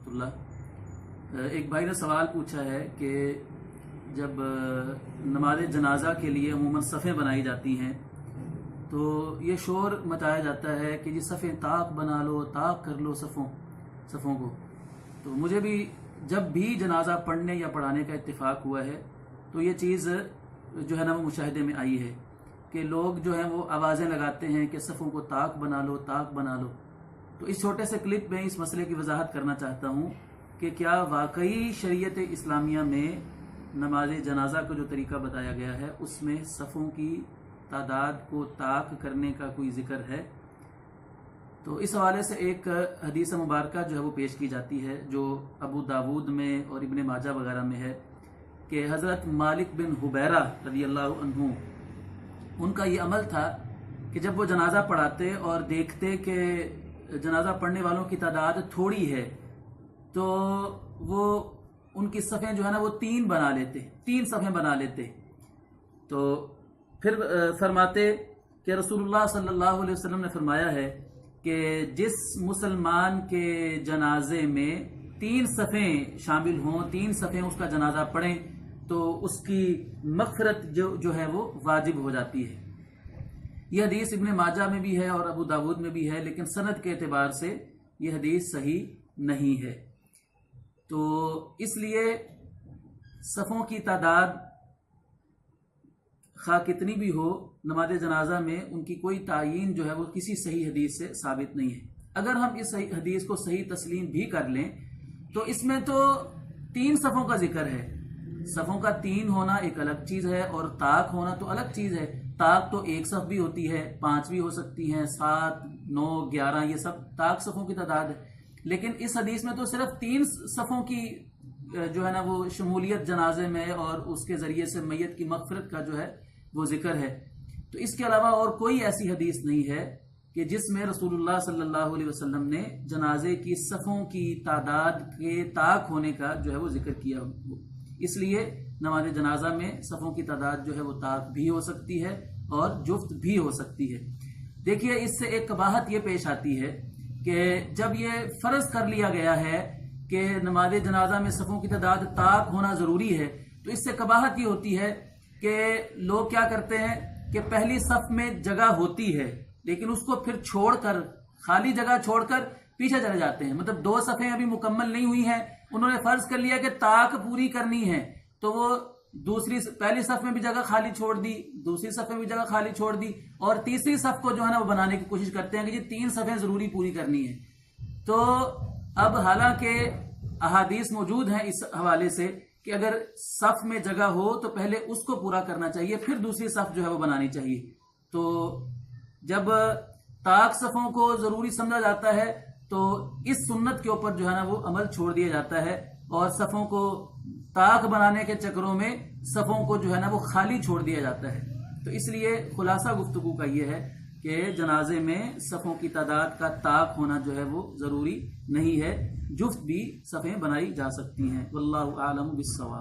एक भाई ने सवाल पूछा है कि जब नमाज जनाजा के लिए अमूमन सफ़ें बनाई जाती हैं तो ये शोर मचाया जाता है कि जी सफ़ें ताक बना लो, ताक कर लो सफ़ों को। तो मुझे भी जब भी जनाजा पढ़ने या पढ़ाने का इत्तेफाक हुआ है तो ये चीज़ जो है ना वो मुशाहिदे में आई है कि लोग जो हैं वो आवाज़ें लगाते हैं कि सफ़ों को ताक बना लो, ताक बना लो। तो इस छोटे से क्लिप में इस मसले की वजाहत करना चाहता हूँ कि क्या वाकई शरीयत इस्लामिया में नमाज जनाजा का जो तरीका बताया गया है उसमें सफ़ों की तादाद को ताक करने का कोई जिक्र है। तो इस हवाले से एक हदीस मुबारक जो है वो पेश की जाती है जो अबू दाऊद में और इब्ने माजा वगैरह में है कि हज़रत मालिक बिन हुबैरा रज़ियल्लाहु अन्हु उनका ये अमल था कि जब वो जनाजा पढ़ाते और देखते कि जनाजा पढ़ने वालों की तादाद थोड़ी है तो वो उनकी सफ़ें जो है ना वो तीन सफ़ें बना लेते। तो फिर फरमाते कि रसूलुल्लाह सल्लल्लाहु अलैहि वसल्लम ने फरमाया है कि जिस मुसलमान के जनाजे में 3 सफ़ें शामिल हों, 3 सफ़ें उसका जनाजा पढ़ें तो उसकी मग़फ़िरत जो है वो वाजिब हो जाती है। यह हदीस इब्ने माजा में भी है और अबू दाऊद में भी है, लेकिन सनद के एतबार से यह हदीस सही नहीं है। तो इसलिए सफ़ों की तादाद खा कितनी भी हो, नमाज जनाजा में उनकी कोई तायीन जो है वो किसी सही हदीस से साबित नहीं है। अगर हम इस सही हदीस को सही तस्लीम भी कर लें तो इसमें तो 3 सफ़ों का जिक्र है। सफ़ों का 3 होना एक अलग चीज़ है और ताक होना तो अलग चीज़ है। ताक तो एक सफ़ भी होती है, 5 भी हो सकती हैं, 7, 9, 11, ये सब ताक सफ़ों की तादाद है। लेकिन इस हदीस में तो सिर्फ 3 सफ़ों की जो है ना वो शमूलियत जनाजे में और उसके ज़रिए से मैयत की मग़फ़िरत का जो है वो जिक्र है। तो इसके अलावा और कोई ऐसी हदीस नहीं है कि जिसमें रसूलुल्लाह सल्लल्लाहु अलैहि वसल्लम ने जनाजे की सफ़ों की तादाद के ताक होने का जो है वो जिक्र किया हो। इसलिए नमाज जनाजा में सफ़ों की तादाद जो है वो ताक भी हो सकती है और जुफ्त भी हो सकती है। देखिए, इससे एक कबाहत ये पेश आती है कि जब ये फ़र्ज कर लिया गया है कि नमाज जनाजा में सफ़ों की तादाद ताक होना ज़रूरी है, तो इससे कबाहत ये होती है कि लोग क्या करते हैं कि पहली सफ़ में जगह होती है लेकिन उसको फिर छोड़कर, खाली जगह छोड़कर पीछे चले जाते हैं। मतलब 2 सफ़ें अभी मुकम्मल नहीं हुई हैं, उन्होंने फर्ज कर लिया कि ताक पूरी करनी है, तो वो पहली सफ़ में भी जगह खाली छोड़ दी, दूसरी सफ़ में भी जगह खाली छोड़ दी और तीसरी सफ़ को जो है ना वो बनाने की कोशिश करते हैं कि जी 3 सफ़ें ज़रूरी पूरी करनी है। तो अब हालांकि अहादीस मौजूद हैं इस हवाले से कि अगर सफ़ में जगह हो तो पहले उसको पूरा करना चाहिए, फिर दूसरी सफ़ जो है वो बनानी चाहिए। तो जब ताक सफ़ों को ज़रूरी समझा जाता है तो इस सुन्नत के ऊपर जो है ना वो अमल छोड़ दिया जाता है और सफ़ों को ताक बनाने के चक्करों में सफ़ों को जो है ना वो खाली छोड़ दिया जाता है। तो इसलिए खुलासा गुफ्तगू का ये है कि जनाजे में सफ़ों की तादाद का ताक होना जो है वो ज़रूरी नहीं है, जुफ्त भी सफ़ें बनाई जा सकती हैं। वल्लाहु आलम बिस्सवाब।